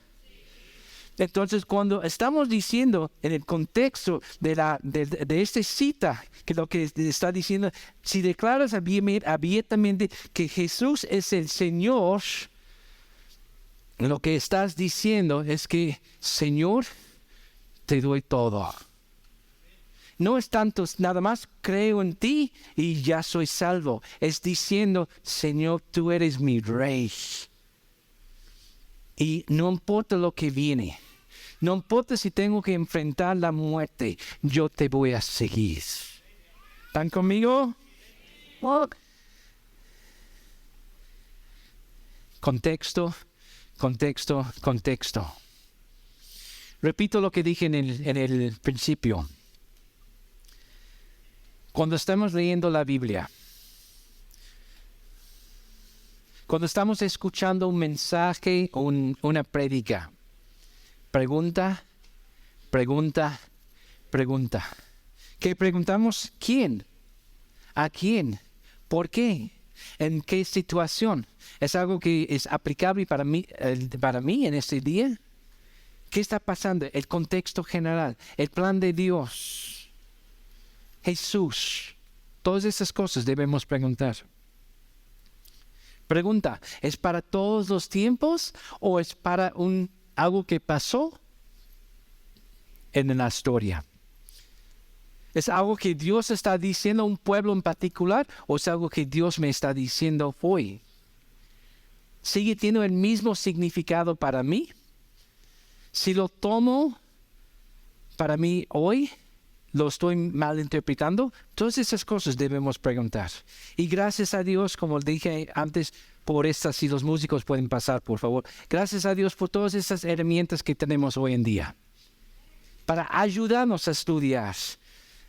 Entonces, cuando estamos diciendo en el contexto de esta cita, que lo que está diciendo, si declaras abiertamente que Jesús es el Señor, lo que estás diciendo es que, Señor, te doy todo. No es tanto, nada más creo en ti y ya soy salvo. Es diciendo, Señor, tú eres mi rey. Y no importa lo que viene. No importa si tengo que enfrentar la muerte, yo te voy a seguir. ¿Están conmigo? Contexto, contexto, contexto. Repito lo que dije en el principio. Cuando estamos leyendo la Biblia, cuando estamos escuchando un mensaje o una prédica, pregunta, pregunta, pregunta. ¿Qué preguntamos? ¿Quién? ¿A quién? ¿Por qué? ¿En qué situación? ¿Es algo que es aplicable para mí en este día? ¿Qué está pasando? El contexto general, el plan de Dios, Jesús. Todas esas cosas debemos preguntar. Pregunta, ¿es para todos los tiempos o es para algo que pasó en la historia? ¿Es algo que Dios está diciendo a un pueblo en particular o es algo que Dios me está diciendo hoy? ¿Sigue teniendo el mismo significado para mí? Si lo tomo para mí hoy, ¿lo estoy malinterpretando? Todas esas cosas debemos preguntar. Y gracias a Dios, como dije antes, por estas, si los músicos pueden pasar, por favor. Gracias a Dios por todas esas herramientas que tenemos hoy en día para ayudarnos a estudiar,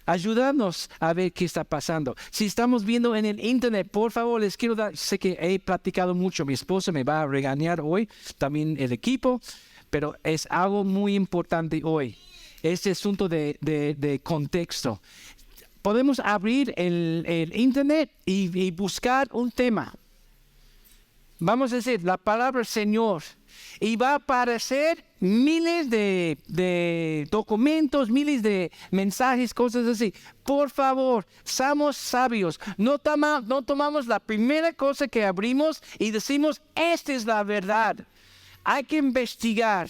ayudarnos a ver qué está pasando. Si estamos viendo en el internet, por favor, les quiero dar, sé que he platicado mucho, mi esposa me va a regañar hoy, también el equipo, pero es algo muy importante hoy, este asunto de contexto. Podemos abrir el internet y buscar un tema. Vamos a decir la palabra Señor y va a aparecer miles de documentos, miles de mensajes, cosas así. Por favor, seamos sabios. No tomamos la primera cosa que abrimos y decimos, esta es la verdad. Hay que investigar.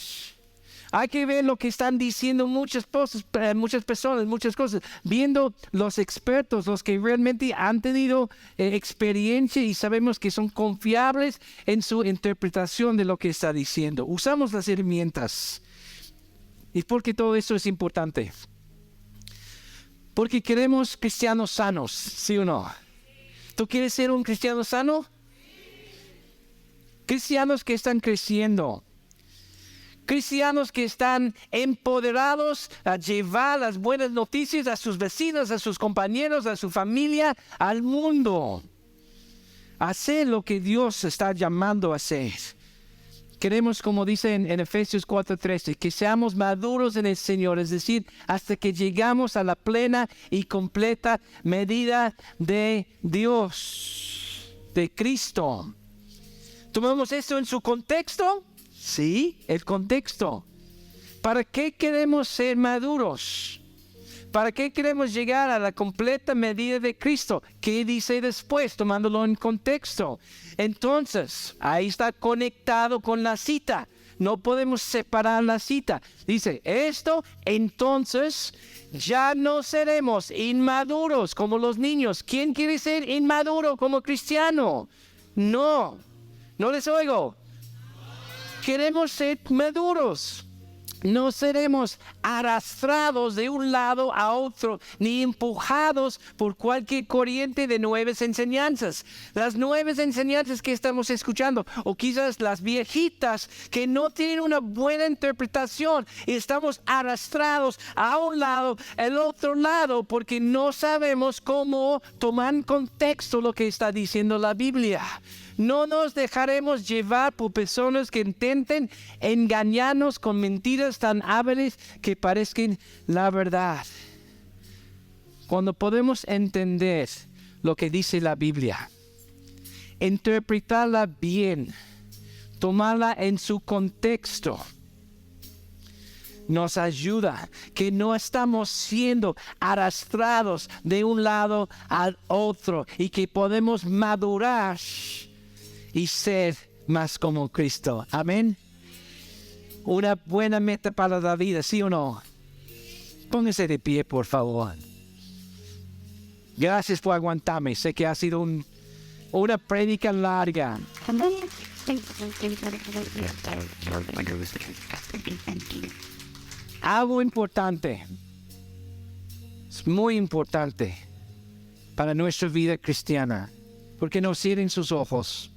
Hay que ver lo que están diciendo muchas personas, muchas cosas. Viendo los expertos, los que realmente han tenido experiencia y sabemos que son confiables en su interpretación de lo que está diciendo. Usamos las herramientas. ¿Y por qué todo esto es importante? Porque queremos cristianos sanos, ¿sí o no? ¿Tú quieres ser un cristiano sano? Cristianos que están creciendo. Cristianos que están empoderados a llevar las buenas noticias a sus vecinos, a sus compañeros, a su familia, al mundo. Hacer lo que Dios está llamando a hacer. Queremos, como dice en Efesios 4:13, que seamos maduros en el Señor, es decir, hasta que llegamos a la plena y completa medida de Dios, de Cristo. ¿Tomamos esto en su contexto? Sí, el contexto. ¿Para qué queremos ser maduros? ¿Para qué queremos llegar a la completa medida de Cristo? ¿Qué dice después, tomándolo en contexto? Entonces, ahí está conectado con la cita. No podemos separar la cita. Dice, esto, entonces, ya no seremos inmaduros como los niños. ¿Quién quiere ser inmaduro como cristiano? No les oigo. Queremos ser maduros. No seremos arrastrados de un lado a otro, ni empujados por cualquier corriente de nuevas enseñanzas. Las nuevas enseñanzas que estamos escuchando, o quizás las viejitas que no tienen una buena interpretación, y estamos arrastrados a un lado, al otro lado, porque no sabemos cómo tomar en contexto lo que está diciendo la Biblia. No nos dejaremos llevar por personas que intenten engañarnos con mentiras tan hábiles que parezcan la verdad. Cuando podemos entender lo que dice la Biblia, interpretarla bien, tomarla en su contexto, nos ayuda, que no estamos siendo arrastrados de un lado al otro y que podemos madurar y ser más como Cristo. Amén. Una buena meta para la vida, ¿sí o no? Póngase de pie, por favor. Gracias por aguantarme. Sé que ha sido una prédica larga. algo importante. Es muy importante para nuestra vida cristiana, porque no cierren sus ojos.